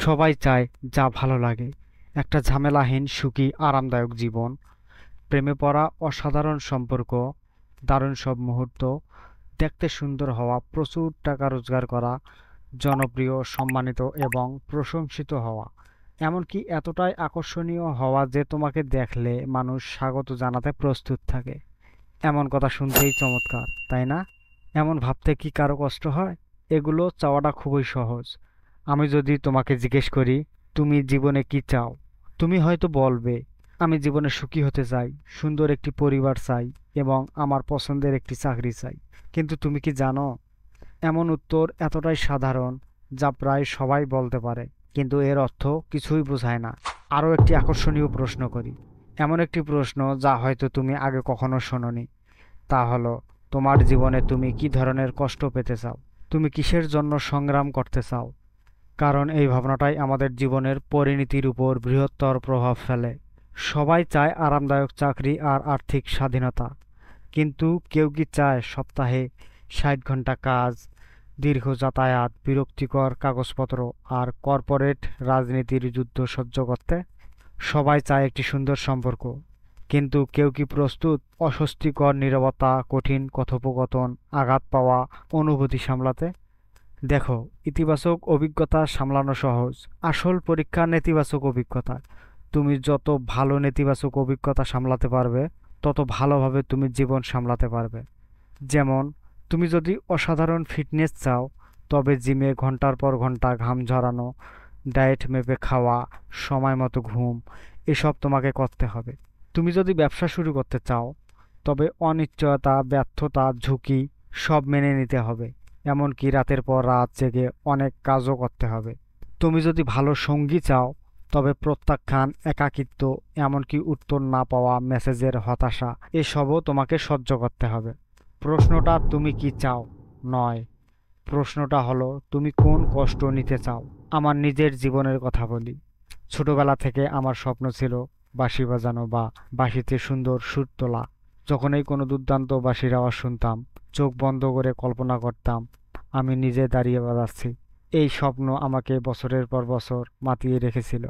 সবাই চায় যা ভালো লাগে, একটা ঝামেলাহীন সুখী আরামদায়ক জীবন, প্রেমে পড়া, অসাধারণ সম্পর্ক, দারুণ সব মুহূর্ত, দেখতে সুন্দর হওয়া, প্রচুর টাকা রোজগার করা, জনপ্রিয়, সম্মানিত এবং প্রশংসিত হওয়া, এমনকি এতটাই আকর্ষণীয় হওয়া যে তোমাকে দেখলে মানুষ স্বাগত জানাতে প্রস্তুত থাকে। এমন কথা শুনতেই চমৎকার, তাই না? এমন ভাবতে কি কারো কষ্ট হয়? এগুলো চাওয়াটা খুবই সহজ। আমি যদি তোমাকে জিজ্ঞেস করি, তুমি জীবনে কি চাও, তুমি হয়তো বলবে, আমি জীবনে সুখী হতে চাই, সুন্দর একটি পরিবার চাই এবং আমার পছন্দের একটি চাকরি চাই। কিন্তু তুমি কি জানো, এমন উত্তর এতটাই সাধারণ যা প্রায় সবাই বলতে পারে, কিন্তু এর অর্থ কিছুই বোঝায় না। আরও একটি আকর্ষণীয় প্রশ্ন করি, এমন একটি প্রশ্ন যা হয়তো তুমি আগে কখনো শোনোনি। তা হলো, তোমার জীবনে তুমি কি ধরনের কষ্ট পেতে চাও, তুমি কিসের জন্য সংগ্রাম করতে চাও? কারণ এই ভাবনাটাই আমাদের জীবনের পরিণতির উপর বৃহত্তর প্রভাব ফেলে। সবাই চায় আরামদায়ক চাকরি আর আর্থিক স্বাধীনতা, কিন্তু কেউ কি চায় সপ্তাহে 60 ঘন্টা কাজ, দীর্ঘ যাতায়াত, বিরক্তিকর কাগজপত্র আর কর্পোরেট রাজনীতির যুদ্ধ সহ্য করতে? সবাই চায় একটি সুন্দর সম্পর্ক, কিন্তু কেউ কি প্রস্তুত অস্বস্তিকর নীরবতা, কঠিন কথোপকথন, আঘাত পাওয়া অনুভূতি সামলাতে? দেখো, ইতিবাচক অভিজ্ঞতা সামলানো সহজ, আসল পরীক্ষা নেতিবাচক অভিজ্ঞতা। তুমি যত ভালো নেতিবাচক অভিজ্ঞতা সামলাতে পারবে, তত ভালোভাবে তুমি জীবন সামলাতে পারবে। যেমন, তুমি যদি অসাধারণ ফিটনেস চাও, তবে জিমে ঘন্টার পর ঘন্টা ঘাম ঝরানো, ডায়েট মেপে খাওয়া, সময় মতো ঘুম, এসব তোমাকে করতে হবে। তুমি যদি ব্যবসা শুরু করতে চাও, তবে অনিশ্চয়তা, ব্যর্থতা, ঝুঁকি সব মেনে নিতে হবে। এমনকি রাতের পর রাত জেগে অনেক কাজও করতে হবে। তুমি যদি ভালো সঙ্গী চাও, তবে প্রত্যাখ্যান, একাকিত্ব, এমনকি উত্তর না পাওয়া মেসেজের হতাশা, এসবও তোমাকে সহ্য করতে হবে। প্রশ্নটা তুমি কি চাও নয়, প্রশ্নটা হলো তুমি কোন কষ্ট নিতে চাও। আমার নিজের জীবনের কথা বলি। ছোটবেলা থেকে আমার স্বপ্ন ছিল বাঁশি বাজানো বা বাঁশিতে সুন্দর সুর তোলা। যখনই কোনো দুর্দান্ত বাঁশির আওয়াজ শুনতাম, চোখ বন্ধ করে কল্পনা করতাম আমি নিজে দাঁড়িয়ে বাজাচ্ছি। এই স্বপ্ন আমাকে বছরের পর বছর মাতিয়ে রেখেছিল,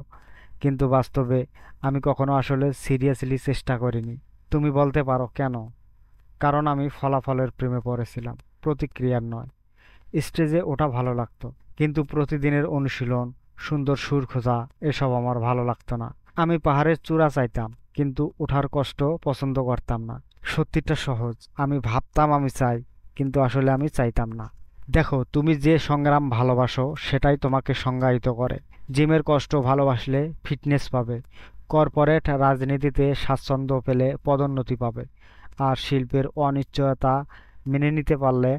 কিন্তু বাস্তবে আমি কখনো আসলে সিরিয়াসলি চেষ্টা করিনি। তুমি বলতে পারো কেন? কারণ আমি ফলাফলের প্রেমে পড়েছিলাম, প্রতিক্রিয়ার নয়। স্টেজে ওঠা ভালো লাগতো, কিন্তু প্রতিদিনের অনুশীলন, সুন্দর সুর খোঁজা, এসব আমার ভালো লাগতো না। আমি পাহাড়ের চূড়া চাইতাম, কিন্তু ওঠার কষ্ট পছন্দ করতাম না। সত্যিটা সহজ, আমি ভাবতাম আমি চাই, কিন্তু আসলে আমি চাইতাম না। দেখো, তুমি যে সংগ্রাম ভালোবাসো সেটাই তোমাকে সংজ্ঞায়িত করে। জিমের কষ্ট ভালোবাসলে ফিটনেস পাবে, কর্পোরেট রাজনীতিতে স্বাচ্ছন্দ্য পেলে পদোন্নতি পাবে, আর শিল্পের অনিশ্চয়তা মেনে নিতে পারলে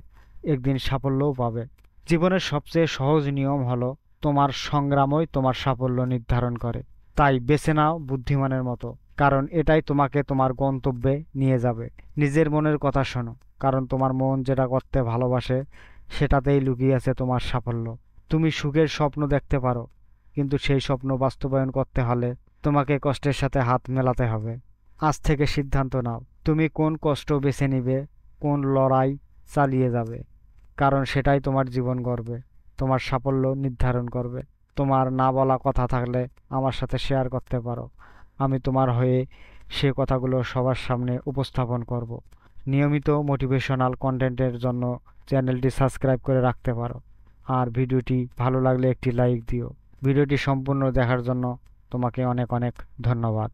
একদিন সাফল্যও পাবে। জীবনের সবচেয়ে সহজ নিয়ম হলো, তোমার সংগ্রামই তোমার সাফল্য নির্ধারণ করে। তাই বেছে নাও বুদ্ধিমানের মতো, কারণ এটাই তোমাকে তোমার গন্তব্যে নিয়ে যাবে। নিজের মনের কথা শোনো, কারণ তোমার মন যেটা করতে ভালোবাসে সেটাতেই লুকিয়ে আছে তোমার সাফল্য। তুমি সুখের স্বপ্ন দেখতে পারো, কিন্তু সেই স্বপ্ন বাস্তবায়ন করতে হলে তোমাকে কষ্টের সাথে হাত মেলাতে হবে। আজ থেকে সিদ্ধান্ত নাও, তুমি কোন কষ্ট বেছে নিবে, কোন লড়াই চালিয়ে যাবে, কারণ সেটাই তোমার জীবন গড়বে, তোমার সাফল্য নির্ধারণ করবে। তোমার না বলা কথা থাকলে আমার সাথে শেয়ার করতে পারো, আমি তোমার হয়ে সে কথাগুলো সবার সামনে উপস্থাপন করব। নিয়মিত মোটিভেশনাল কন্টেন্টের জন্য চ্যানেলটি সাবস্ক্রাইব করে রাখতে পারো। আর ভিডিওটি ভালো লাগলে একটি লাইক দিও। ভিডিওটি সম্পূর্ণ দেখার জন্য তোমাকে অনেক অনেক ধন্যবাদ।